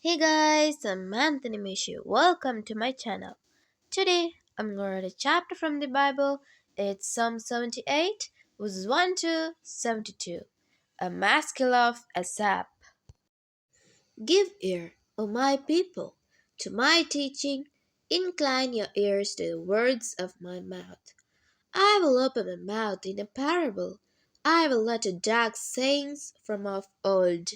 Hey guys, I'm Anthony Mishu. Welcome to my channel. Today I'm going to read a chapter from the Bible. It's Psalm 78, verses 1 to 72. A Maskil of Asaph. Give ear, O my people, to my teaching. Incline your ears to the words of my mouth. I will open my mouth in a parable. I will utter dark sayings from of old.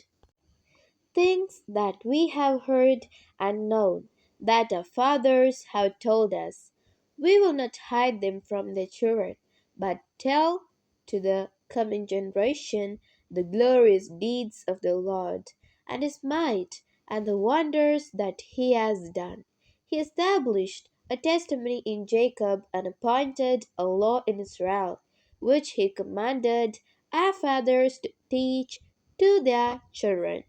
Things that we have heard and known, that our fathers have told us. We will not hide them from their children, but tell to the coming generation the glorious deeds of the Lord, and his might, and the wonders that he has done. He established a testimony in Jacob and appointed a law in Israel, which he commanded our fathers to teach to their children,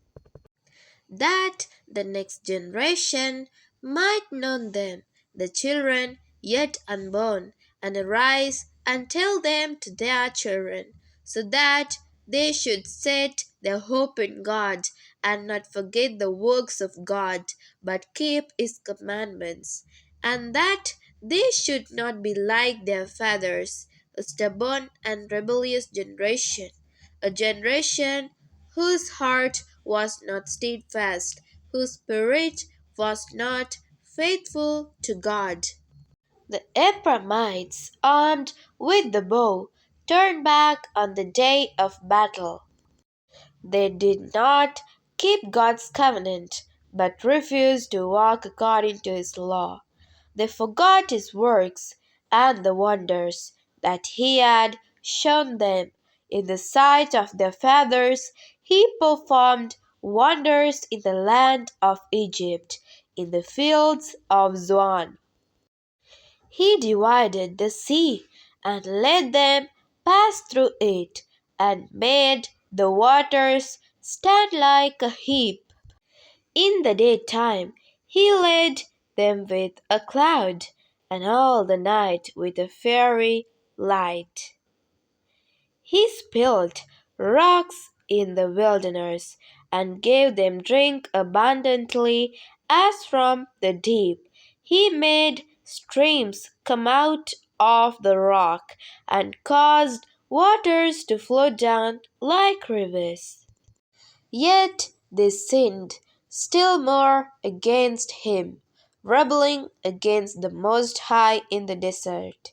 that the next generation might know them, the children yet unborn, and arise and tell them to their children, so that they should set their hope in God and not forget the works of God, but keep his commandments, and that they should not be like their fathers, a stubborn and rebellious generation, a generation whose heart was not steadfast, whose spirit was not faithful to God. The Ephraimites, armed with the bow, turned back on the day of battle. They did not keep God's covenant, but refused to walk according to his law. They forgot his works and the wonders that he had shown them. In the sight of their fathers, he performed wonders in the land of Egypt, in the fields of Zoan. He divided the sea and let them pass through it, and made the waters stand like a heap. In the daytime he led them with a cloud, and all the night with a fiery light. He spilled rocks in the wilderness, and gave them drink abundantly as from the deep. He made streams come out of the rock, and caused waters to flow down like rivers. Yet they sinned still more against him, rebelling against the Most High in the desert.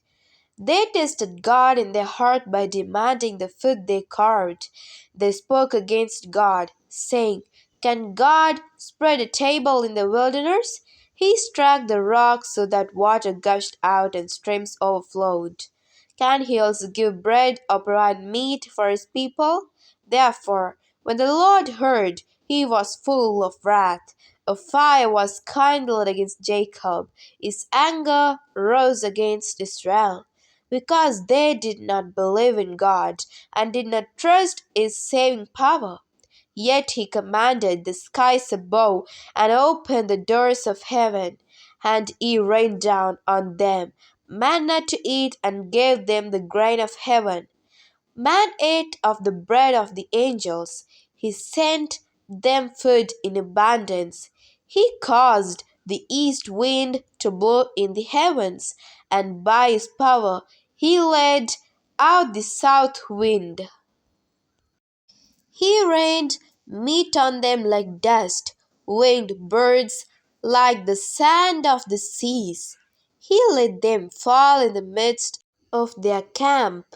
They tested God in their heart by demanding the food they carved. They spoke against God, saying, "Can God spread a table in the wilderness?" He struck the rock so that water gushed out and streams overflowed. Can he also give bread or provide meat for his people? Therefore, when the Lord heard, he was full of wrath. A fire was kindled against Jacob. His anger rose against Israel, because they did not believe in God and did not trust his saving power. Yet he commanded the skies above and opened the doors of heaven, and he rained down on them manna to eat and gave them the grain of heaven. Man ate of the bread of the angels. He sent them food in abundance. He caused the east wind to blow in the heavens, and by his power he led out the south wind. He rained meat on them like dust, winged birds like the sand of the seas. He let them fall in the midst of their camp,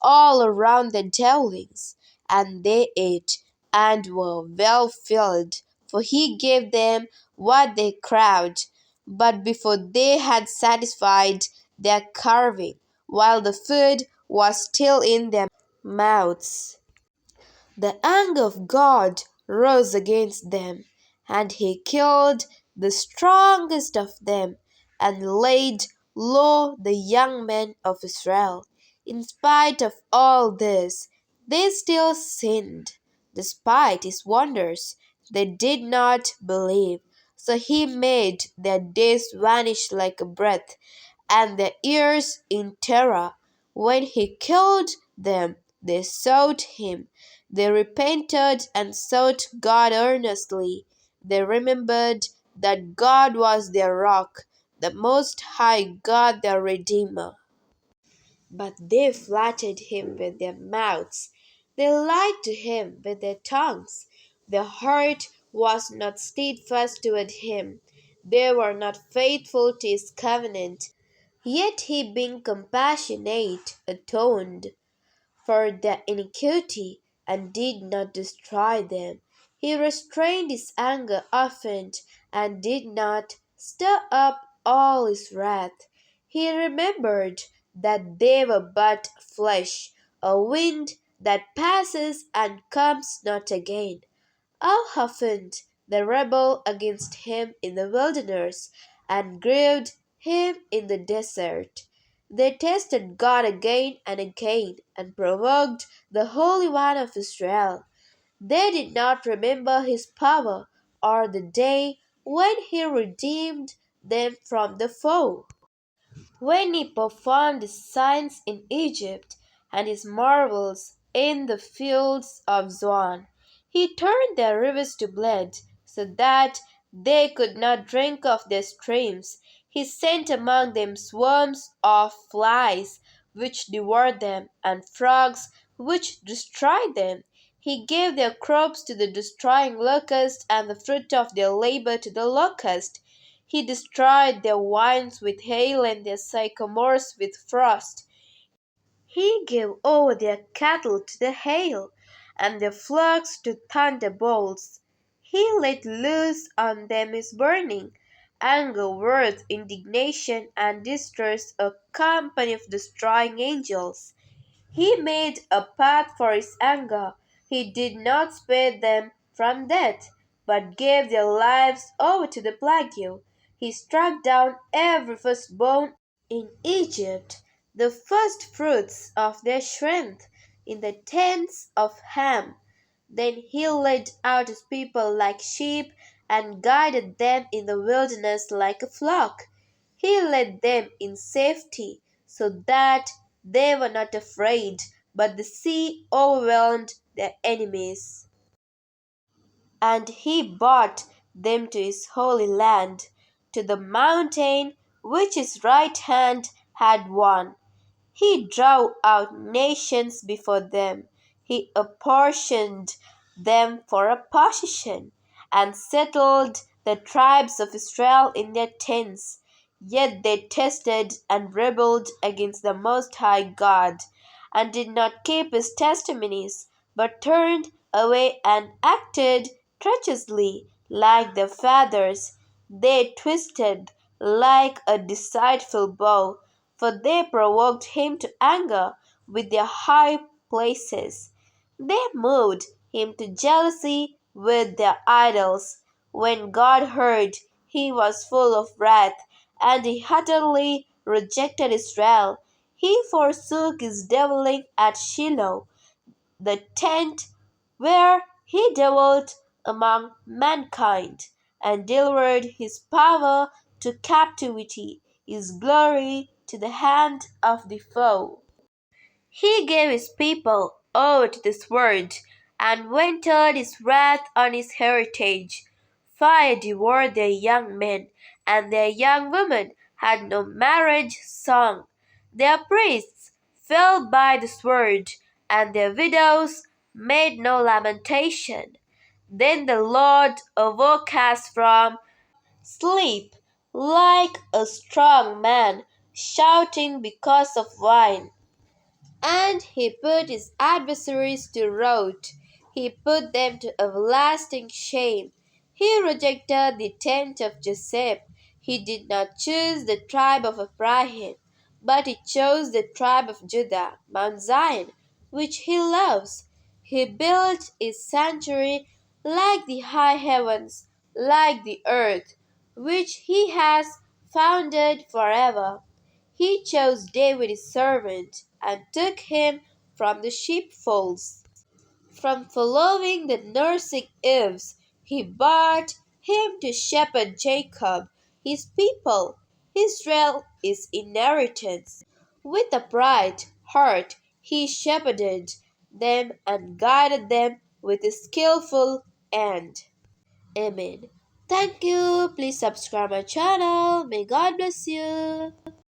all around their dwellings, and they ate and were well filled, for he gave them what they craved. But before they had satisfied their craving, while the food was still in their mouths, the anger of God rose against them, and he killed the strongest of them, and laid low the young men of Israel. In spite of all this, they still sinned. Despite his wonders, they did not believe. So he made their days vanish like a breath, and their years in terror. When he killed them, they sought him. They repented and sought God earnestly. They remembered that God was their rock, the Most High God their Redeemer. But they flattered him with their mouths. They lied to him with their tongues. Their heart was not steadfast toward him. They were not faithful to his covenant. Yet he, being compassionate, atoned for their iniquity and did not destroy them. He restrained his anger often and did not stir up all his wrath. He remembered that they were but flesh, a wind that passes and comes not again. How often they rebelled against him in the wilderness and grieved him in the desert. They tested God again and again and provoked the Holy One of Israel. They did not remember his power or the day when he redeemed them from the foe, when he performed his signs in Egypt and his marvels in the fields of Zoan. He turned their rivers to blood, so that they could not drink of their streams. He sent among them swarms of flies, which devoured them, and frogs, which destroyed them. He gave their crops to the destroying locust, and the fruit of their labor to the locust. He destroyed their vines with hail and their sycamores with frost. He gave over their cattle to the hail, and their flocks to thunderbolts. He let loose on them his burning anger, wrath, indignation, and distress, a company of destroying angels. He made a path for his anger. He did not spare them from death, but gave their lives over to the plague. He struck down every firstborn in Egypt, the first fruits of their strength in the tents of Ham. Then he led out his people like sheep and guided them in the wilderness like a flock. He led them in safety so that they were not afraid, but the sea overwhelmed their enemies. And he brought them to his holy land, to the mountain which his right hand had won. He drove out nations before them. He apportioned them for a possession, and settled the tribes of Israel in their tents. Yet they tested and rebelled against the Most High God, and did not keep his testimonies, but turned away and acted treacherously like their fathers. They twisted like a deceitful bow, for they provoked him to anger with their high places. They moved him to jealousy with their idols. When God heard, he was full of wrath, and he utterly rejected Israel. He forsook his dwelling at Shiloh, the tent where he dwelt among mankind, and delivered his power to captivity, his glory to the hand of the foe. He gave his people over to the sword, and vented his wrath on his heritage. Fire devoured their young men, and their young women had no marriage song. Their priests fell by the sword, and their widows made no lamentation. Then the Lord awoke us from sleep like a strong man, shouting because of wine. And he put his adversaries to rout. He put them to everlasting shame. He rejected the tent of Joseph. He did not choose the tribe of Ephraim, but he chose the tribe of Judah, Mount Zion, which he loves. He built his sanctuary like the high heavens, like the earth, which he has founded forever. He chose David his servant, and took him from the sheepfolds, from following the nursing ewes. He brought him to shepherd Jacob, his people, Israel his inheritance. With a bright heart he shepherded them and guided them with a skillful hand. Amen. Thank you. Please subscribe my channel. May God bless you.